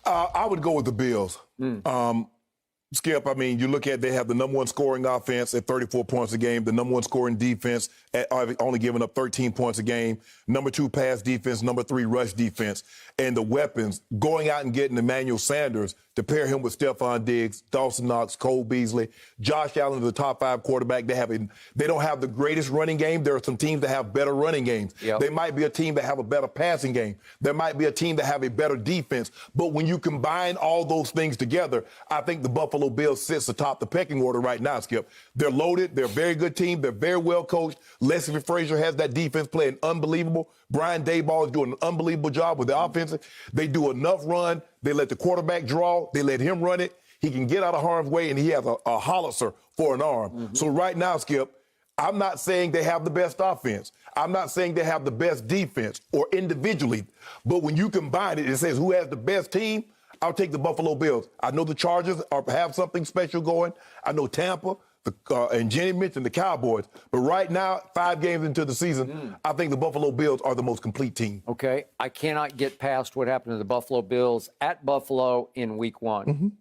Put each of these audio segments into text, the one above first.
I would go with the Bills. Skip, I mean, you look at they have the number one scoring offense at 34 points a game, the number one scoring defense at only giving up 13 points a game, number two pass defense, number three rush defense, and the weapons, going out and getting Emmanuel Sanders to pair him with Stephon Diggs, Dawson Knox, Cole Beasley, Josh Allen is the top five quarterback. They don't have the greatest running game. There are some teams that have better running games. Yep. They might be a team that have a better passing game. There might be a team that have a better defense. But when you combine all those things together, I think the Buffalo Bills sits atop the pecking order right now, Skip. They're loaded. They're a very good team. They're very well coached. Leslie Frazier has that defense playing unbelievable. Brian Daboll is doing an unbelievable job with the offense. They do enough run. They let the quarterback draw. They let him run it. He can get out of harm's way, and he has a howitzer for an arm. So right now, Skip, I'm not saying they have the best offense. I'm not saying they have the best defense or individually. But when you combine it, it says who has the best team. I'll take the Buffalo Bills. I know the Chargers have something special going. I know Tampa, and Jenny mentioned the Cowboys. But right now, 5 games into the season, I think the Buffalo Bills are the most complete team. Okay, I cannot get past what happened to the Buffalo Bills at Buffalo in Week 1.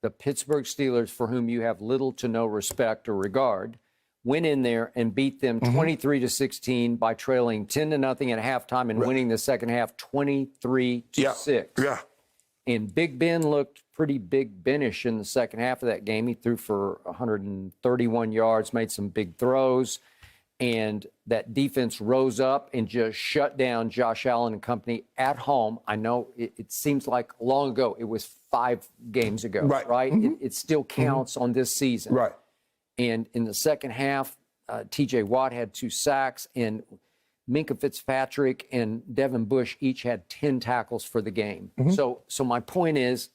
The Pittsburgh Steelers, for whom you have little to no respect or regard, went in there and beat them 23-16 by trailing 10-0 at halftime and winning the second half 23-6. Yeah. And Big Ben looked pretty Big Ben-ish in the second half of that game. He threw for 131 yards, made some big throws, and that defense rose up and just shut down Josh Allen and company at home. I know it seems like long ago. It was 5 games ago, right? It still counts on this season. Right. And in the second half, T.J. Watt had 2 sacks, and Minkah Fitzpatrick and Devin Bush each had 10 tackles for the game. So my point is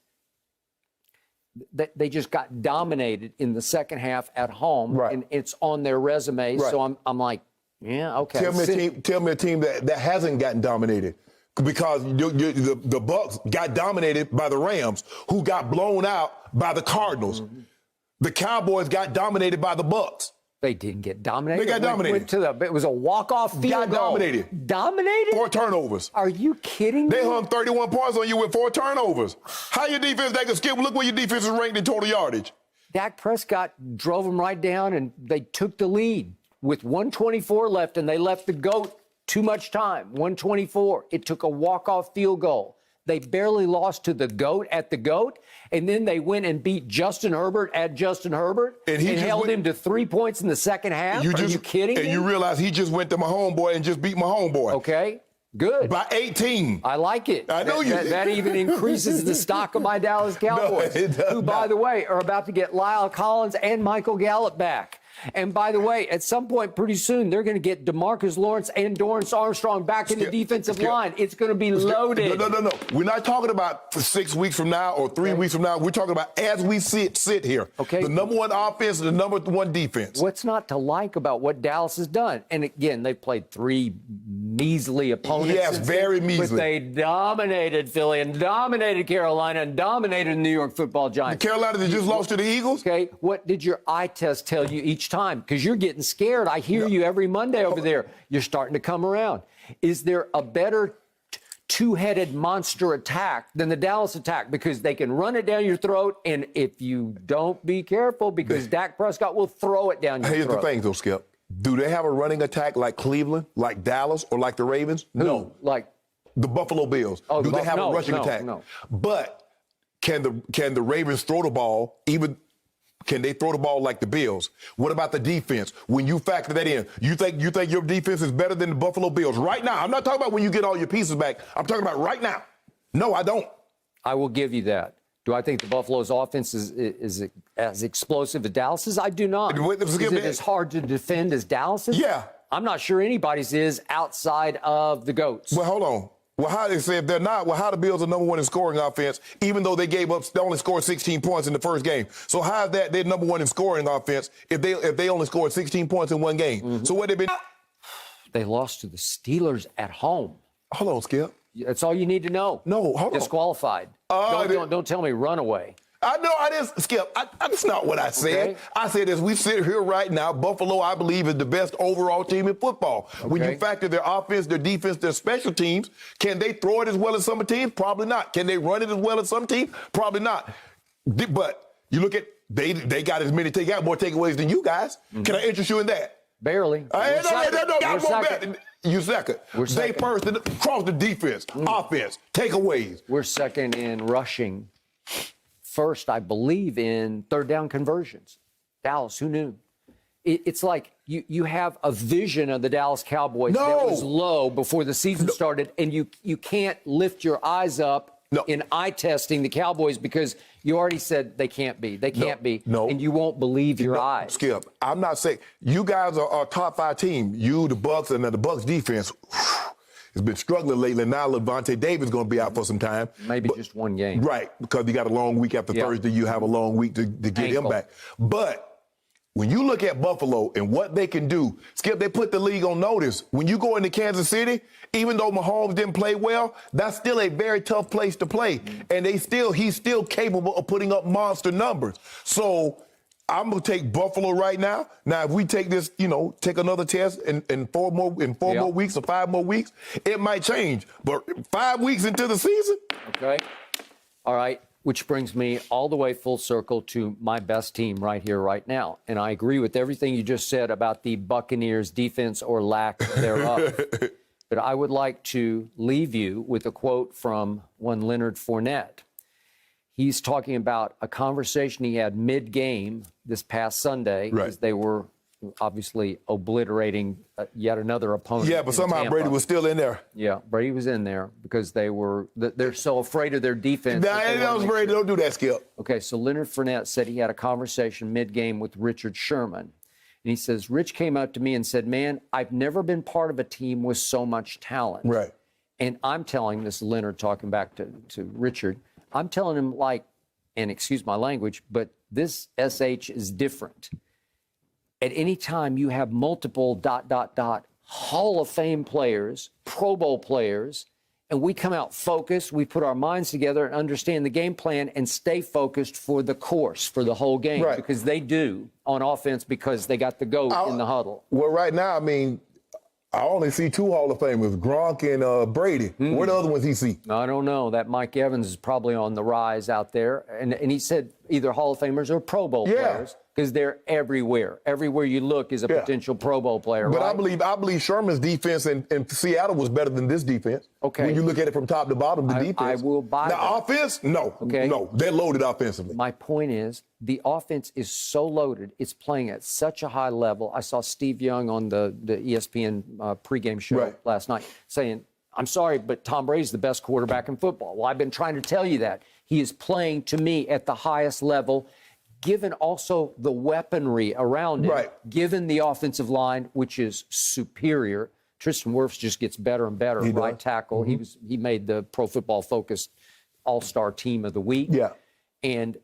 that they just got dominated in the second half at home, and it's on their resume. So I'm like, yeah, okay. Tell me a team that hasn't gotten dominated. Because the Bucs got dominated by the Rams, who got blown out by the Cardinals. The Cowboys got dominated by the Bucs. They didn't get dominated. They got dominated. It was a walk-off field goal. Dominated. Dominated? 4 turnovers. Are you kidding me? They hung 31 points on you with 4 turnovers. How your defense that can skip? Look where your defense is ranked in total yardage. Dak Prescott drove them right down, and they took the lead with 1:24 left, and they left the GOAT too much time. 1:24. It took a walk-off field goal. They barely lost to the GOAT at the GOAT, and then they went and beat Justin Herbert at Justin Herbert and held him to 3 points in the second half. Are you kidding me? And you realize he just went to my homeboy and just beat my homeboy. Okay, good. By 18. I like it. I know you. That even increases the stock of my Dallas Cowboys, who, by the way, are about to get Lyle Collins and Michael Gallup back. And by the way, at some point pretty soon, they're going to get DeMarcus Lawrence and Dorrance Armstrong back in the defensive line. It's going to be loaded. No. We're not talking about 6 weeks from now or 3 weeks from now. We're talking about as we sit here. Okay. The number one offense and the number one defense. What's not to like about what Dallas has done? And again, they played 3 measly opponents. Yes, very measly. But they dominated Philly and dominated Carolina and dominated the New York Football Giants. The Carolina that just lost to the Eagles? Okay. What did your eye test tell you each time? Because you're getting scared. I hear you every Monday over there. You're starting to come around. Is there a better two-headed monster attack than the Dallas attack? Because they can run it down your throat, and if you don't be careful, because Dak Prescott will throw it down your throat. Here's the thing, though, Skip. Do they have a running attack like Cleveland, like Dallas, or like the Ravens? No. Like the Buffalo Bills. Do they have a rushing attack? No. But can the Ravens throw the ball even? Can they throw the ball like the Bills? What about the defense? When you factor that in, you think your defense is better than the Buffalo Bills right now? I'm not talking about when you get all your pieces back. I'm talking about right now. No, I don't. I will give you that. Do I think the Buffalo's offense is as explosive as Dallas's? I do not. Is it as hard to defend as Dallas's? Yeah. I'm not sure anybody's is outside of the GOATs. Well, hold on. Well, how they say if they're not, well, how the Bills are number one in scoring offense, even though they only scored 16 points in the first game. So how is that they're number one in scoring offense if they only scored 16 points in one game? So what they been? They lost to the Steelers at home. Hold on, Skip. That's all you need to know. No, hold on. Disqualified. Don't tell me runaway. I know I didn't, Skip. That's not what I said. Okay. I said as we sit here right now, Buffalo, I believe, is the best overall team in football. Okay. When you factor their offense, their defense, their special teams, can they throw it as well as some teams? Probably not. Can they run it as well as some teams? Probably not. But you look at, they got as many more takeaways than you guys. Mm-hmm. Can I interest you in that? Barely. You second. We're They second. first across the defense, offense, takeaways. We're second in rushing. First, I believe, in third down conversions. Dallas, who knew? It's like you have a vision of the Dallas Cowboys that was low before the season started, and you can't lift your eyes up in eye testing the Cowboys because you already said they can't be. They can't be. And you won't believe your eyes. Skip, I'm not saying you guys are a top 5 team. You, the Bucs, and the Bucs defense has been struggling lately. Now Levante David's going to be out for some time. Maybe just one game. Right, because you got a long week after Thursday. You have a long week to get him back. But when you look at Buffalo and what they can do, Skip, they put the league on notice. When you go into Kansas City, even though Mahomes didn't play well, that's still a very tough place to play. And he's still capable of putting up monster numbers. So I'm going to take Buffalo right now. Now, if we take this, take another test in 4 more weeks or 5 more weeks, it might change. But 5 weeks into the season. Okay. All right. Which brings me all the way full circle to my best team right here, right now. And I agree with everything you just said about the Buccaneers' defense or lack thereof. But I would like to leave you with a quote from one Leonard Fournette. He's talking about a conversation he had mid-game this past Sunday as they were obviously obliterating yet another opponent. Yeah, but somehow Tampa. Brady was still in there. Yeah, Brady was in there because they're so afraid of their defense. I was afraid. Don't do that, Skip. Okay, so Leonard Fournette said he had a conversation mid-game with Richard Sherman. And he says, Rich came up to me and said, man, I've never been part of a team with so much talent. Right. And I'm telling this, Leonard talking back to Richard, I'm telling him and excuse my language, but this SH is different. At any time you have multiple ... Hall of Fame players, Pro Bowl players, and we come out focused, we put our minds together and understand the game plan and stay focused for the course, for the whole game, because they do on offense because they got the GOAT in the huddle. Well, right now, I only see 2 Hall of Famers, Gronk and Brady. What other ones he see? I don't know. That Mike Evans is probably on the rise out there. And he said either Hall of Famers or Pro Bowl players. Because they're everywhere. Everywhere you look is a potential Pro Bowl player, but right? I believe Sherman's defense in Seattle was better than this defense. Okay. When you look at it from top to bottom, the defense. I will buy that. The offense? No. Okay. No. They're loaded offensively. My point is the offense is so loaded. It's playing at such a high level. I saw Steve Young on the ESPN pregame show last night saying, I'm sorry, but Tom Brady's the best quarterback in football. Well, I've been trying to tell you that. He is playing, to me, at the highest level, given also the weaponry around him, given the offensive line, which is superior. Tristan Wirfs just gets better and better, right tackle. He made the Pro Football Focus All-Star Team of the Week. Yeah. And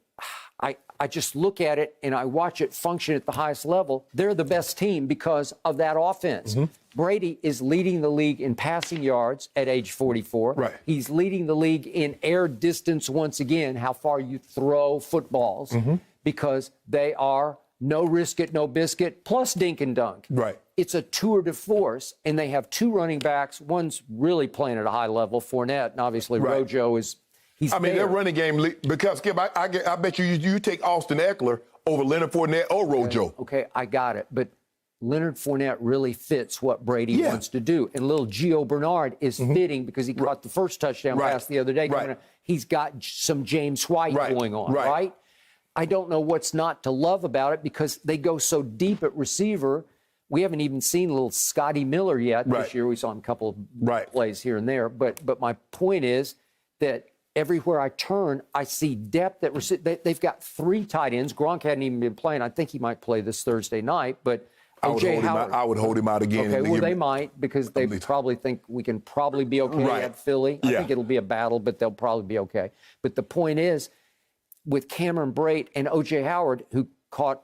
I just look at it and I watch it function at the highest level. They're the best team because of that offense. Brady is leading the league in passing yards at age 44. Right. He's leading the league in air distance once again, how far you throw footballs, because they are no risk it, no biscuit, plus dink and dunk. Right. It's a tour de force, and they have 2 running backs. One's really playing at a high level, Fournette, and obviously Rojo is. Their running game, because, Skip, I bet you take Austin Eckler over Leonard Fournette or Rojo. Okay, I got it. But Leonard Fournette really fits what Brady wants to do. And little Gio Bernard is fitting because he caught the first touchdown pass the other day. He's got some James White going on, right? I don't know what's not to love about it because they go so deep at receiver. We haven't even seen little Scotty Miller yet this year. We saw him a couple of plays here and there. But my point is that everywhere I turn, I see depth at they've got 3 tight ends. Gronk hadn't even been playing. I think he might play this Thursday night, but O.J. Howard. I would hold him out again. Okay, well, they might because they probably think we can probably be okay at Philly. I think it'll be a battle, but they'll probably be okay. But the point is, with Cameron Brate and O.J. Howard, who caught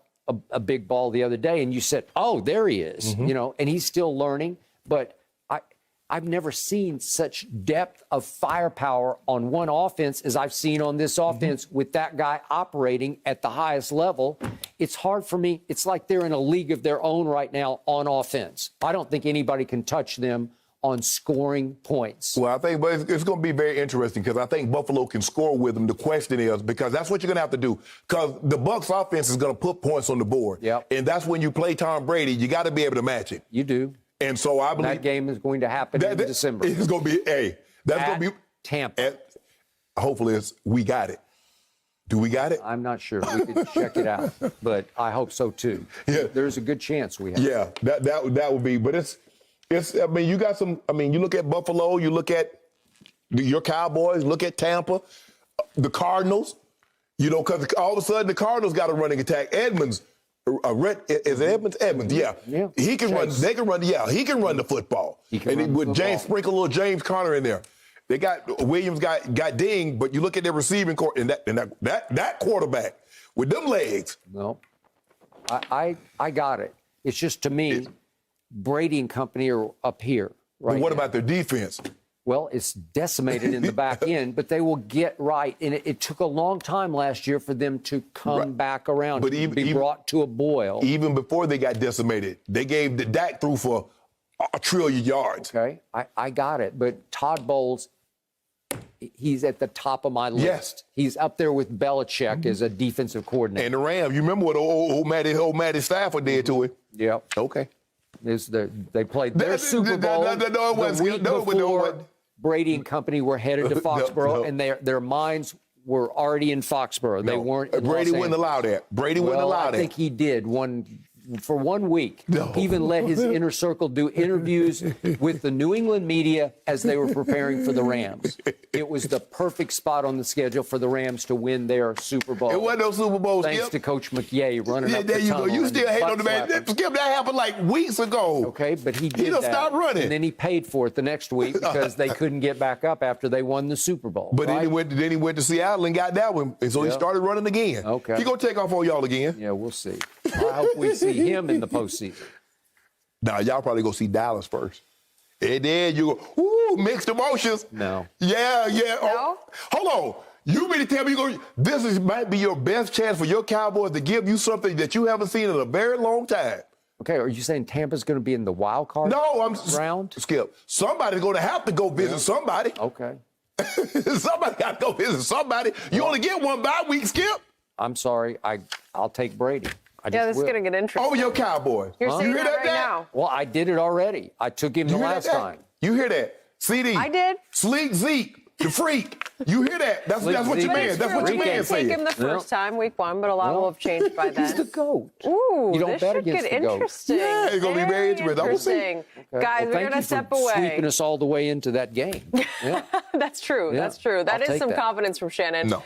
a big ball the other day, and you said, oh, there he is, and he's still learning. But I've never seen such depth of firepower on one offense as I've seen on this offense with that guy operating at the highest level. It's hard for me. It's like they're in a league of their own right now on offense. I don't think anybody can touch them on scoring points. Well, I think but it's going to be very interesting because I think Buffalo can score with them. The question is, because that's what you're going to have to do, because the Bucs offense is going to put points on the board. Yep. And that's when you play Tom Brady, you got to be able to match it. You do. And so I believe that game is going to happen in December. It's going to be, that's going to be Tampa. Hopefully we got it. Do we got it? I'm not sure. We could check it out, but I hope so too. Yeah. There's a good chance we have. Yeah, that would be. But it's. I mean, you got some. I mean, you look at Buffalo. You look at your Cowboys. Look at Tampa, the Cardinals. You know, because all of a sudden the Cardinals got a running attack. Edmonds. Is it Edmonds? Edmonds, yeah. He can run. They can run. Yeah, he can run the football. With James, sprinkle a little James Conner in there. They got Williams got dinged, but you look at their receiving court and that quarterback with them legs. No, I got it. It's just to me, Brady and company are up here. Right. But what now. about their defense? Well, it's decimated in the back end, but they will get right. And it took a long time last year for them to come back around, but to be brought to a boil. Even before they got decimated, they gave the Dak through for 1 trillion yards. Okay, I got it. But Todd Bowles, he's at the top of my list. Yes. He's up there with Belichick as a defensive coordinator. And the Rams, you remember what old Matty Stafford did to him? Yep. Okay. They played their Super Bowl the week before Brady and company were headed to Foxborough, and their minds were already in Foxborough. They weren't in Brady Los wouldn't allow that. Brady wouldn't allow that. I think he did for 1 week. He even let his inner circle do interviews with the New England media as they were preparing for the Rams. It was the perfect spot on the schedule for the Rams to win their Super Bowl. It wasn't no Super Bowl, thanks to Coach McYay running up there the you tunnel. go. You still hate on the man. Skip, that happened like weeks ago. Okay, but he did done that. stopped running. And then he paid for it the next week because they couldn't get back up after they won the Super Bowl. But then he went to Seattle and got that one, and so he started running again. Okay. He gonna take off on y'all again. Yeah, we'll see. I hope we see him in the postseason. Now, y'all probably go see Dallas first. And then you go, ooh, mixed emotions. No. Yeah. No? Oh, hold on. You mean to tell me this might be your best chance for your Cowboys to give you something that you haven't seen in a very long time? Okay, are you saying Tampa's going to be in the wild card round? Skip. Somebody's going to have to go visit somebody. Okay. Somebody got to go visit somebody. You only get one bye week, Skip. I'm sorry. I'll take Brady. This is going to get interesting. Over your Cowboys. You're saying you hear that right now. Well, I did it already. I took him the last time. You hear that? CD. I did. Sleek Zeke, the freak. You hear that? That's what your man. That's what your man said. We didn't take him the first time, week 1, but a lot will have changed by then. He's the GOAT. Ooh, You don't this bet should against get the GOAT. interesting. Yeah, it's gonna be very interesting. We'll see. Interesting. Okay. Guys, Well, we're thank going to you step for away. sweeping us all the way into that game. Yeah. That's true. Yeah, That's true. That I'll is take some that. confidence from Shannon. No.